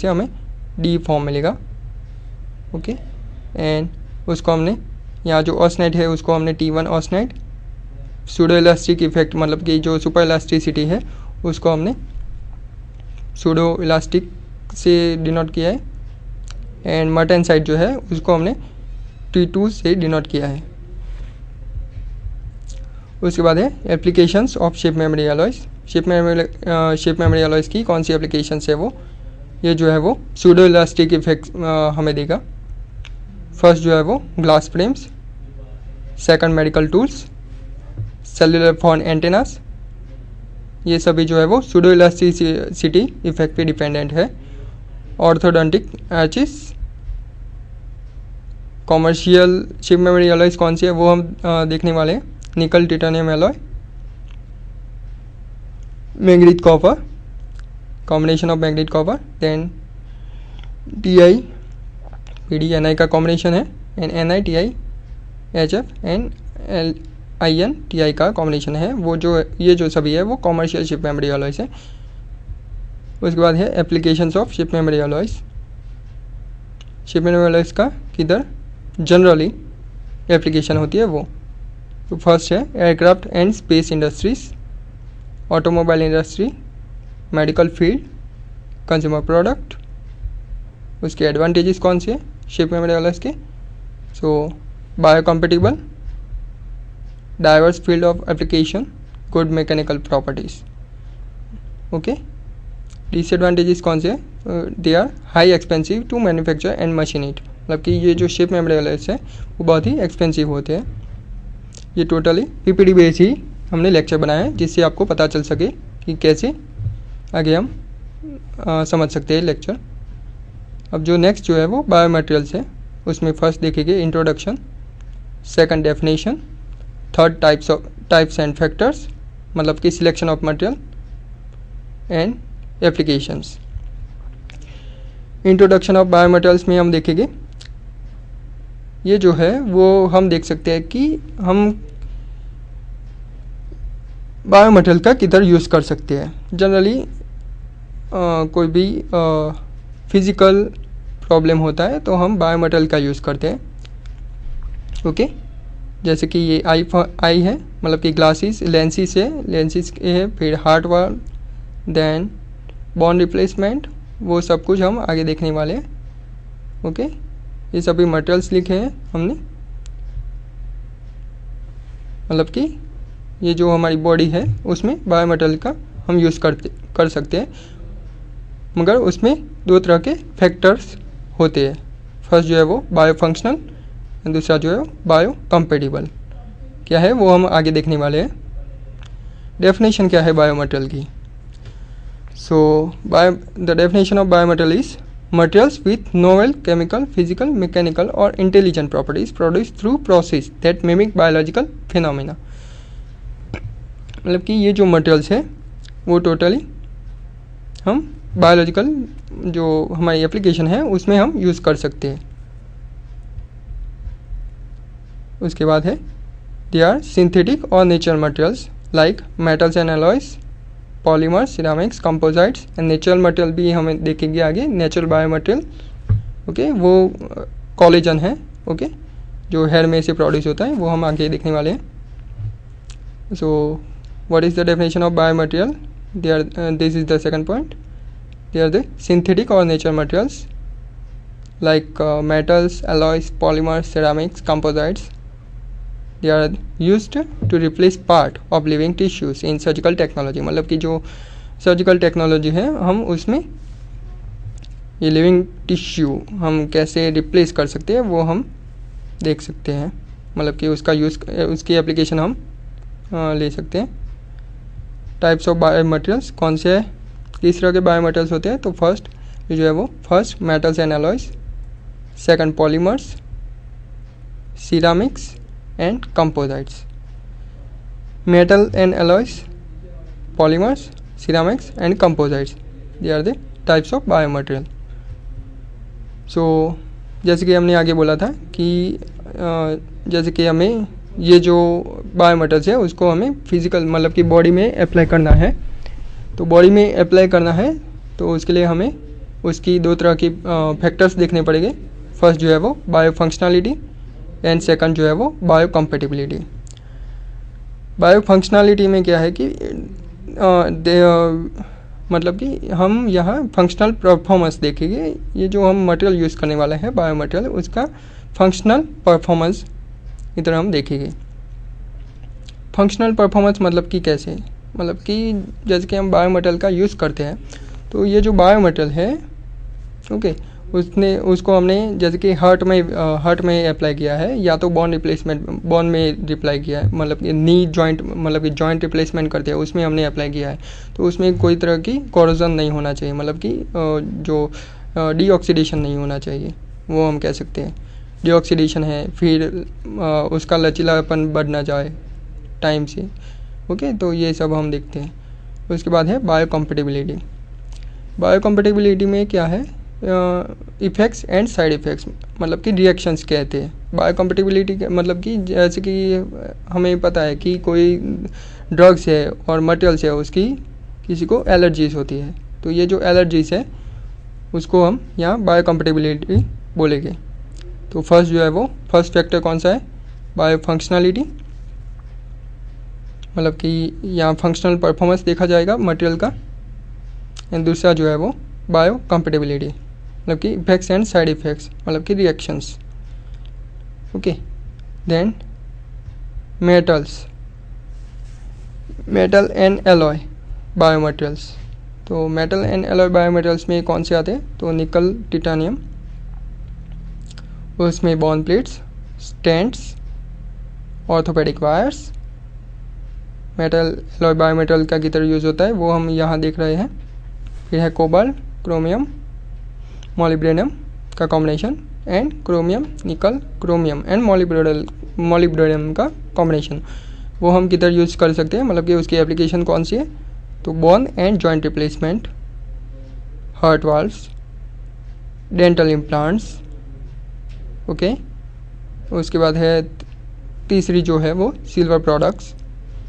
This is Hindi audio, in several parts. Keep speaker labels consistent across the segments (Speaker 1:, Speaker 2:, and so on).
Speaker 1: से हमें डी फॉर्म मिलेगा। ओके, एंड उसको हमने यहाँ जो ऑस्टेनाइट है उसको हमने T1 austenite, pseudo elastic effect मतलब कि जो सुपर इलास्टिसिटी है उसको हमने सूडो इलास्टिक से डिनोट किया है, एंड मर्टेनसाइट जो है उसको हमने T2 से डिनोट किया है। उसके बाद है applications of shape memory alloys. Shape memory alloys की कौन सी एप्लीकेशंस है वो, ये जो है वो सूडो इलास्टिक इफेक्ट हमें देगा। फर्स्ट जो है वो glass frames, second medical tools, cellular phone antennas, ये सभी जो है वो सूडो इलास्टिसिटी इफेक्ट पे डिपेंडेंट है। Orthodontic arches. Commercial shape memory alloys कौन सी है वो हम देखने वाले हैं। Nickel titanium alloy, manganese copper, combination of manganese copper, then Ti PD Ni का कॉम्बिनेशन है, and Ni Ti HF and In Ti का कॉम्बिनेशन है। वो जो ये जो सभी है वो कॉमर्शियल शेप मेमोरी एलॉयज़ है। उसके बाद है applications of shape memory alloys. Shape memory alloys का किधर जनरली एप्लीकेशन होती है वो, तो फर्स्ट है aircraft and space industries, automobile industry, medical field, consumer product. उसके एडवांटेजेस कौन से हैं शेप मेमोरी एलॉयज़ के, so biocompatible, diverse field of application, good mechanical properties. Okay, disadvantages कौन से हैं, they are high expensive to manufacture and machine it, मतलब कि ये जो शेप मेमोरी एलॉयज़ है वो बहुत ही एक्सपेंसिव होते हैं। ये टोटली PPT बेस ही हमने लेक्चर बनाया है जिससे आपको पता चल सके कि कैसे आगे हम समझ सकते हैं लेक्चर। अब जो नेक्स्ट जो है वो बायोमटेरियल्स है, उसमें फर्स्ट देखेंगे introduction, second definition, third types and factors मतलब कि selection of material and applications. Introduction of biomaterials में हम देखेंगे ये जो है वो हम देख सकते हैं कि हम बायोमटेरियल का किधर यूज़ कर सकते हैं। जनरली कोई भी फिज़िकल प्रॉब्लम होता है तो हम बायोमटेरियल का यूज़ करते हैं। ओके, जैसे कि ये आई है मतलब कि ग्लासेस, लेंसिस है, फिर हार्ट वाल, देन बोन रिप्लेसमेंट, वो सब कुछ हम आगे देखने वाले हैं। ओके, ये सभी मटेरियल्स लिखे हैं हमने, मतलब कि ये जो हमारी बॉडी है उसमें बायोमटेरियल का हम यूज़ कर सकते हैं, मगर उसमें दो तरह के फैक्टर्स होते हैं। फर्स्ट जो है वो बायोफंक्शनल और दूसरा जो है बायोकम्पेटिबल। क्या है वो हम आगे देखने वाले हैं। डेफिनेशन क्या है बायोमटेरियल की, so the definition of biomaterial is materials with novel chemical, physical, mechanical or intelligent properties produced through process that mimic biological phenomena। मतलब कि ये जो मटेरियल्स है वो टोटली हम बायोलॉजिकल जो हमारी एप्लीकेशन है उसमें हम यूज़ कर सकते हैं। उसके बाद है दे आर सिंथेटिक और natural materials like metals and alloys, polymer, ceramics, composites and natural material भी हमें देखेंगे आगे। नेचुरल बायो मटेरियल ओके, वो कोलेजन है ओके, जो हेयर में से प्रोड्यूस होता है, वो हम आगे देखने वाले हैं। So what is the definition of bio material, they are this is the second point, they are the synthetic और natural materials like metals, alloys, polymer, ceramics, composites. They are used to replace part of living tissues in surgical technology। मतलब कि जो सर्जिकल टेक्नोलॉजी है हम उसमें ये लिविंग टिश्यू हम कैसे रिप्लेस कर सकते हैं वो हम देख सकते हैं, मतलब कि उसका यूज़, उसकी एप्लीकेशन हम ले सकते हैं। टाइप्स ऑफ बायो मटेरियल्स कौन से है, किस तरह के बायो मटेरियल्स होते हैं, तो फर्स्ट जो है वो first metals and alloys, second polymers, ceramics and composites। metal and alloys, polymers, ceramics and composites, they are the types of biomaterial। so जैसे कि हमने आगे बोला था कि जैसे कि हमें ये जो बायोमेटल्स है उसको हमें फिजिकल मतलब कि बॉडी में अप्लाई करना है, तो बॉडी में अप्लाई करना है तो उसके लिए हमें उसकी दो तरह की फैक्टर्स देखने पड़ेंगे। फर्स्ट जो है वो बायो फंक्शनलिटी एंड सेकंड जो है वो बायो कंपेटिबिलिटी। बायो फंक्शनलिटी में क्या है कि मतलब कि हम यहाँ फंक्शनल परफॉर्मेंस देखेंगे। ये जो हम मटेरियल यूज़ करने वाला है बायो मटेरियल, उसका फंक्शनल परफॉर्मेंस की तरह हम देखेंगे। फंक्शनल परफॉर्मेंस मतलब कि कैसे, मतलब कि जैसे कि हम बायो मटेरियल का यूज़ करते हैं, तो ये जो बायो मटेरियल है ओके, उसको हमने जैसे कि हार्ट में अप्लाई किया है, या तो बोन में रिप्लाई किया है, मतलब कि नी जॉइंट, मतलब कि जॉइंट रिप्लेसमेंट करते हैं उसमें हमने अप्लाई किया है, तो उसमें कोई तरह की कोरोजन नहीं होना चाहिए, मतलब कि जो डीऑक्सीडेशन नहीं होना चाहिए, वो हम कह सकते हैं। डीऑक्सीडेशन है, फिर उसका लचीलापन बढ़ना जाए टाइम से, ओके, तो ये सब हम देखते हैं। उसके बाद है बायो कंपेटिबिलिटी। बायो कंपेटिबिलिटी में क्या है, इफ़ेक्ट्स एंड साइड इफ़ेक्ट्स, मतलब कि रिएक्शंस कहते हैं। बायो कंपेटिबिलिटी मतलब कि जैसे कि हमें पता है कि कोई ड्रग्स है और मटेरियल्स है, उसकी किसी को एलर्जीज होती है, तो ये जो एलर्जीज है उसको हम यहाँ बायो कंपेटिबिलिटी बोलेंगे। तो फर्स्ट जो है वो फर्स्ट फैक्टर कौन सा है, बायो फंक्शनलिटी, मतलब कि यहाँ फंक्शनल परफॉर्मेंस देखा जाएगा मटेरियल का। एंड दूसरा जो है वो बायो कंपेटिबिलिटी, मतलब कि इफेक्ट्स एंड साइड इफेक्ट्स, मतलब कि reactions, okay. Then metal and alloy bio materials. तो metal and alloy bio materials में कौन से आते हैं, तो निकल, टिटानियम, उसमें bond plates, stents, orthopaedic wires. Metal alloy bio material का किधर यूज़ होता है वो हम यहाँ देख रहे हैं। फिर है कोबाल्ट, क्रोमियम, मॉलिब्डेनम का कॉम्बिनेशन, एंड क्रोमियम, निकल, क्रोमियम एंड मॉलिब्डेनम का कॉम्बिनेशन, वो हम किधर यूज़ कर सकते हैं, मतलब कि उसकी एप्लीकेशन कौन सी है, तो bone and joint replacement, heart valves, dental implants, okay. उसके बाद है तीसरी जो है वो सिल्वर प्रोडक्ट्स।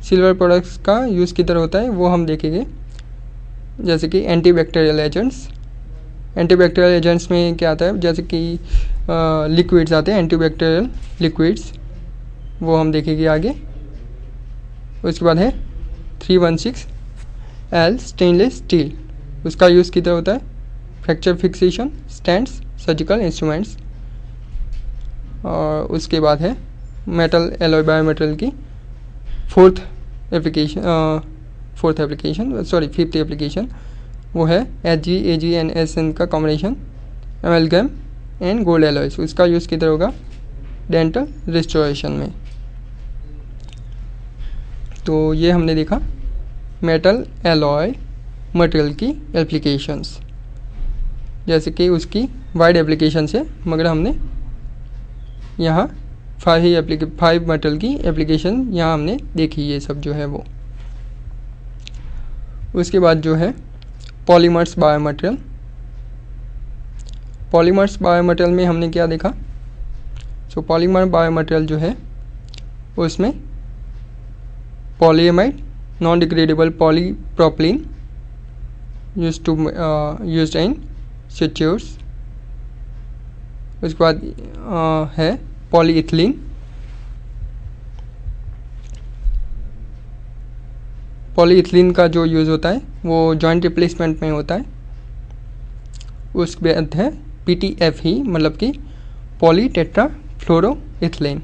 Speaker 1: सिल्वर प्रोडक्ट्स का यूज़ किधर होता है वो हम देखेंगे, जैसे कि एंटीबैक्टीरियल एजेंट्स। एंटीबैक्टीरियल एजेंट्स में क्या आता है, जैसे कि लिक्विड्स आते हैं, एंटीबैक्टीरियल लिक्विड्स, वो हम देखेंगे आगे। उसके बाद है 316L स्टेनलेस स्टील, उसका यूज़ किधर होता है, fracture fixation, stands, surgical instruments. और उसके बाद है मेटल एलॉय बायो मटेरियल की फिफ्थ एप्लीकेशन, वो है HgAgNSN का कॉम्बिनेशन, एमएलगम एंड गोल्ड एलॉयस, उसका यूज़ किधर होगा, डेंटल रिस्टोरेशन में। तो ये हमने देखा मेटल एलॉय मटेरियल की एप्लीकेशंस, जैसे कि उसकी वाइड एप्लीकेशन है, मगर हमने यहाँ 5 मटेरियल की एप्लीकेशन यहाँ हमने देखी, ये सब जो है वो। उसके बाद जो है पॉलीमर्स बायोमटेरियल। पॉलीमर्स बायोमटेरियल में हमने क्या देखा, सो पॉलीमर बायोमटेरियल जो है उसमें polyamide, non degradable polypropylene used in sutures. उसके बाद है पॉलीइथिलीन। पॉलीइथिलीन का जो यूज़ होता है वो जॉइंट रिप्लेसमेंट में होता है। उसके बाद है PTFE, मतलब कि पॉलीटेट्राफ्लोरोइथिलीन,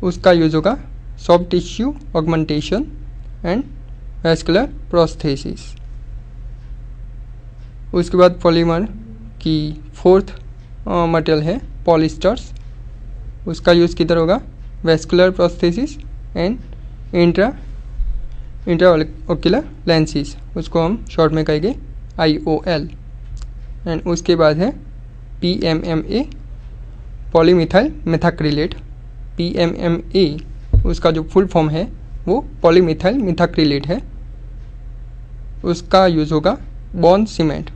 Speaker 1: उसका यूज़ होगा soft tissue augmentation and vascular prosthesis. उसके बाद पॉलीमर की फोर्थ मटेरियल है पॉलिस्टर्स, उसका यूज़ किधर होगा, वैस्कुलर प्रोस्थेसिस एंड इंट्राओक्युलर लेंसिस, उसको हम शॉर्ट में कहेंगे IOL। एंड उसके बाद है PMMA, पॉलीमिथाइल मेथाक्रिलेट। PMMA उसका जो फुल फॉर्म है वो पॉलीमिथाइल मेथाक्रिलेट है, उसका यूज़ होगा बॉन्ड सीमेंट,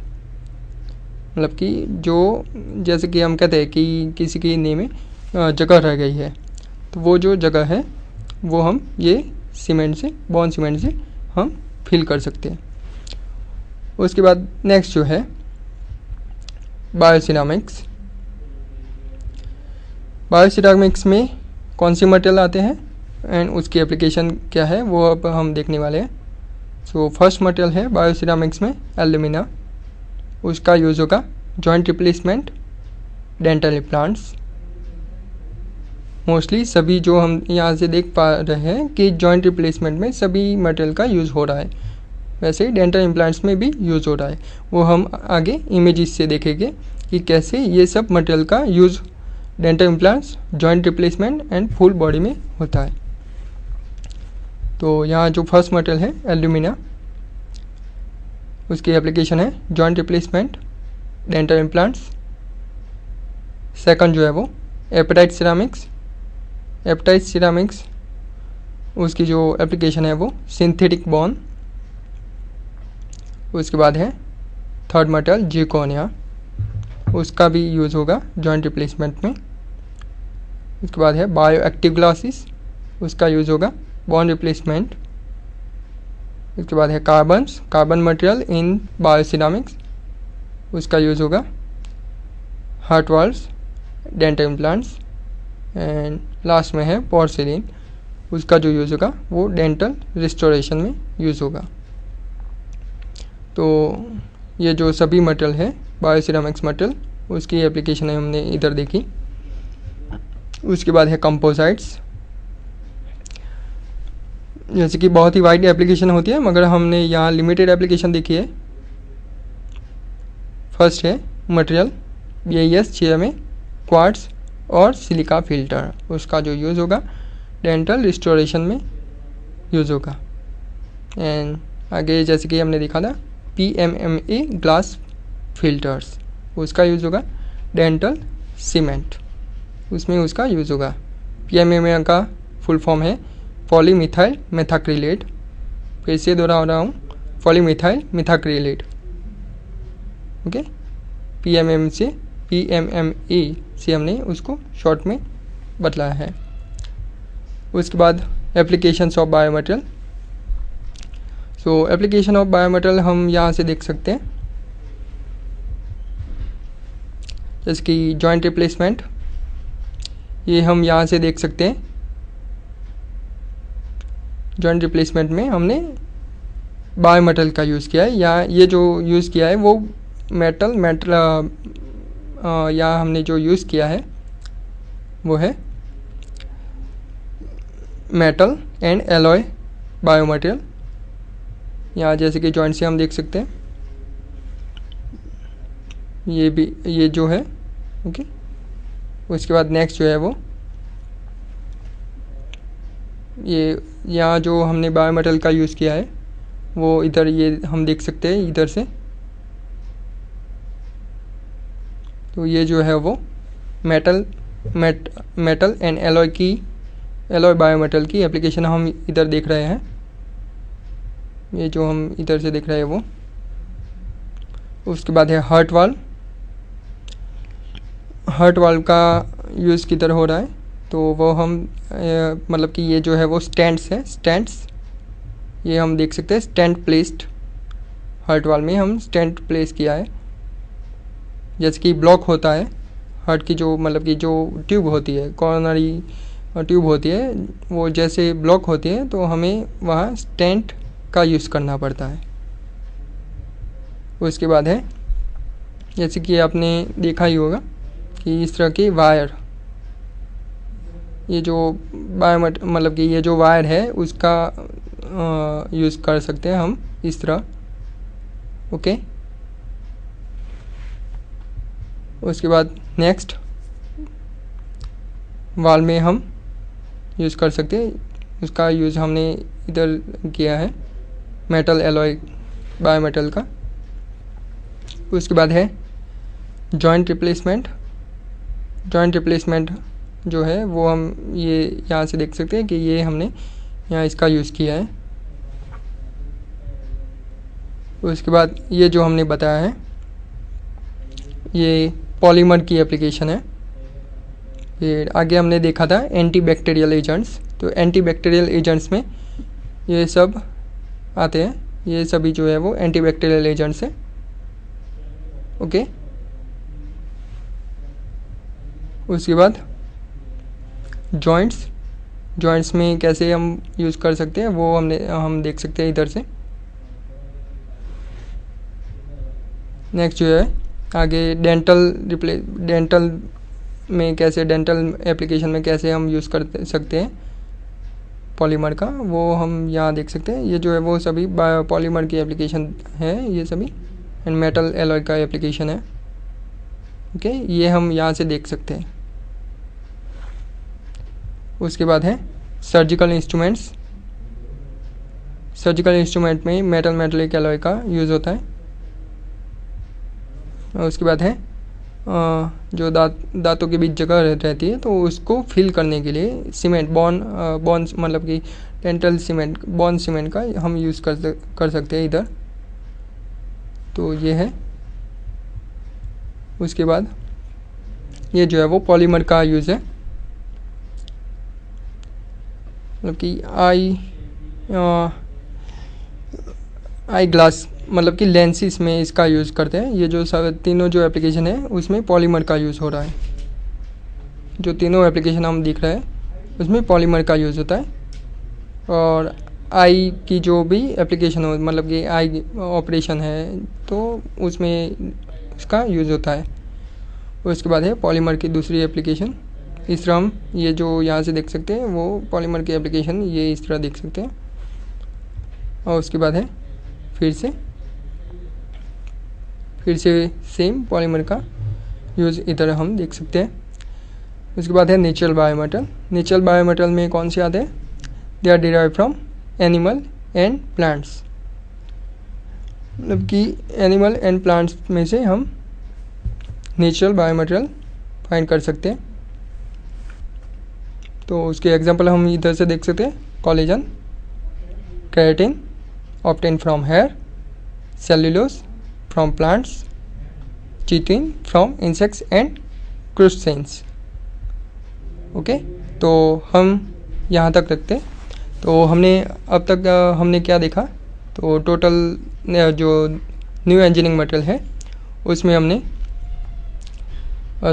Speaker 1: मतलब कि जो जैसे कि हम कहते हैं कि किसी की नी में जगह रह गई है, तो वो जो जगह है वो हम ये सीमेंट से, बॉन्ड सीमेंट से हम फिल कर सकते हैं। उसके बाद नेक्स्ट जो है बायोसिरामिक्स। बायोसिरामिक्स में कौन से मटेरियल आते हैं एंड उसकी एप्लीकेशन क्या है वो अब हम देखने वाले हैं। सो फर्स्ट मटेरियल है बायोसिरामिक्स में एल्यूमिना। उसका यूज़ होगा joint replacement, dental implants. Mostly सभी जो हम यहाँ से देख पा रहे हैं कि जॉइंट रिप्लेसमेंट में सभी मटेरियल का यूज़ हो रहा है, वैसे ही डेंटल इम्प्लांट्स में भी यूज़ हो रहा है। वो हम आगे इमेजेस से देखेंगे कि कैसे ये सब मटेरियल का use dental implants, joint replacement and full body में होता है। तो यहाँ जो फर्स्ट मटेरियल है एल्यूमिना, उसकी एप्लीकेशन है joint replacement, dental implants. Second जो है वो एपेटाइट सिरामिक्स। एपेटाइट सिरामिक्स उसकी जो एप्लीकेशन है वो सिंथेटिक बॉन्ड। उसके बाद है थर्ड मटेरियल जिरकोनिया, उसका भी यूज़ होगा जॉइंट रिप्लेसमेंट में। उसके बाद है बायो एक्टिव ग्लासेस, उसका यूज़ होगा बॉन्ड रिप्लेसमेंट। इसके बाद है कार्बन मटेरियल इन बायोसिरामिक्स, उसका यूज़ होगा heart valves, dental implants. And last में है पोर्सिलिन, उसका जो यूज़ होगा वो डेंटल रिस्टोरेशन में यूज़ होगा। तो ये जो सभी मटेरियल है बायोसिरामिक्स मटेरियल, उसकी एप्लीकेशन है हमने इधर देखी। उसके बाद है कंपोजिट्स, जैसे कि बहुत ही वाइड एप्लीकेशन होती है मगर हमने यहाँ लिमिटेड एप्लीकेशन देखी है। फर्स्ट है मटेरियल BIS 6MA क्वार्ट्स और सिलिका फिल्टर, उसका जो यूज़ होगा डेंटल रिस्टोरेशन में यूज़ होगा। एंड आगे जैसे कि हमने देखा था PMMA ग्लास फिल्टर्स, उसका यूज़ होगा डेंटल सीमेंट, उसमें उसका यूज़ होगा। PMMA का फुल फॉर्म है पॉलीमिथाइल मेथाक्रिलेट। फिर से दोहरा रहा हूँ, पॉलीमिथाइल मेथाक्रिलेट। ओके, PMMA से हमने उसको शॉर्ट में बतलाया है। उसके बाद applications of biomaterial. So application of biomaterial हम यहाँ से देख सकते हैं, जैसे कि जॉइंट रिप्लेसमेंट, ये हम यहाँ से देख सकते हैं। जॉइंट रिप्लेसमेंट में हमने बायोमेटल का यूज़ किया है, या ये जो यूज़ किया है वो मेटल या हमने जो यूज़ किया है वो है मेटल एंड एलॉय बायोमटेरियल। यहाँ जैसे कि जॉइंट से हम देख सकते हैं, ये भी ये जो है। ओके, उसके बाद नेक्स्ट जो है वो ये यहाँ जो हमने बायोमेटल का यूज़ किया है वो इधर ये हम देख सकते हैं इधर से। तो ये जो है वो मेटल एंड एलॉय बायोमेटल की एप्लीकेशन हम इधर देख रहे हैं। ये जो हम इधर से देख रहे हैं वो। उसके बाद है हार्ट वाल्व का यूज़ किधर हो रहा है, तो वो हम मतलब कि ये जो है वो स्टेंट्स ये हम देख सकते हैं। स्टेंट प्लेस्ड हार्ट वाल्व में हम स्टेंट प्लेस किया है। जैसे कि ब्लॉक होता है हार्ट की, जो मतलब कि जो ट्यूब होती है, कॉर्नरी ट्यूब होती है, वो जैसे ब्लॉक होती है तो हमें वहाँ स्टेंट का यूज़ करना पड़ता है। उसके बाद है जैसे कि आपने देखा ही होगा कि इस तरह के वायर, ये जो मतलब कि ये जो वायर है उसका यूज़ कर सकते हैं हम इस तरह। ओके, उसके बाद नेक्स्ट वाल में हम यूज़ कर सकते हैं, उसका यूज़ हमने इधर किया है मेटल एलॉय बायोमेटल का। उसके बाद है जॉइंट रिप्लेसमेंट जो है वो हम ये यहाँ से देख सकते हैं कि ये हमने यहाँ इसका यूज़ किया है। उसके बाद ये जो हमने बताया है ये पॉलीमर की एप्लीकेशन है। फिर आगे हमने देखा था एंटीबैक्टीरियल एजेंट्स, तो एंटीबैक्टीरियल एजेंट्स में ये सब आते हैं, ये सभी जो है वो एंटीबैक्टीरियल एजेंट्स हैं। ओके, उसके बाद जॉइंट्स में कैसे हम यूज़ कर सकते हैं वो हम देख सकते हैं इधर से। नेक्स्ट जो है आगे डेंटल में कैसे, डेंटल एप्लीकेशन में कैसे हम यूज़ कर सकते हैं पॉलीमर का, वो हम यहाँ देख सकते हैं। ये जो है वो सभी पॉलीमर की एप्लीकेशन है ये सभी, एंड मेटल एलॉय का एप्लीकेशन है। ओके, ये हम यहाँ से देख सकते हैं। उसके बाद है सर्जिकल इंस्ट्रूमेंट में मेटलिक एलॉय का यूज़ होता है। उसके बाद है जो दांतों के बीच जगह रहती है तो उसको फिल करने के लिए सीमेंट बॉन्स मतलब कि डेंटल सीमेंट, बॉन्ड सीमेंट का हम यूज़ कर सकते हैं इधर। तो ये है। उसके बाद ये जो है वो पॉलीमर का यूज़ है, मतलब कि आई ग्लास मतलब कि लेंसेस में इसका यूज़ करते हैं। ये जो सब तीनों जो एप्लीकेशन है उसमें पॉलीमर का यूज़ हो रहा है। जो तीनों एप्लीकेशन हम दिख रहे हैं उसमें पॉलीमर का यूज़ होता है। और आई की जो भी एप्लीकेशन हो, मतलब कि आई ऑपरेशन है तो उसमें इसका यूज़ होता है। उसके बाद है पॉलीमर की दूसरी एप्लीकेशन। इस तरह हम ये जो यहाँ से देख सकते हैं वो पॉलीमर की एप्लीकेशन ये इस तरह देख सकते हैं। और उसके बाद है फिर से सेम पॉलीमर का यूज़ इधर हम देख सकते हैं। उसके बाद है नेचुरल बायोमेटल में कौन से आते हैं? They are derive from animal and plants, मतलब कि एनिमल एंड प्लांट्स में से हम नेचुरल बायोमेटेरियल फाइंड कर सकते हैं। तो उसके एग्जांपल हम इधर से देख सकते हैं। Collagen, keratin obtain from hair, cellulose from plants, chitin from insects and crustaceans. Okay, तो हम यहाँ तक रखते हैं। तो अब तक हमने क्या देखा? तो टोटल जो न्यू इंजीनियरिंग मटेरियल है उसमें हमने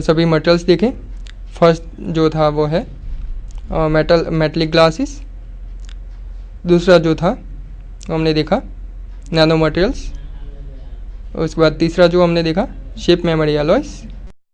Speaker 1: सभी मटेरियल्स देखे। फर्स्ट जो था वो है मेटलिक ग्लासेस। दूसरा जो था हमने देखा नैनो मटेरियल्स। उसके बाद तीसरा जो हमने देखा शेप मेमोरी एलॉयस।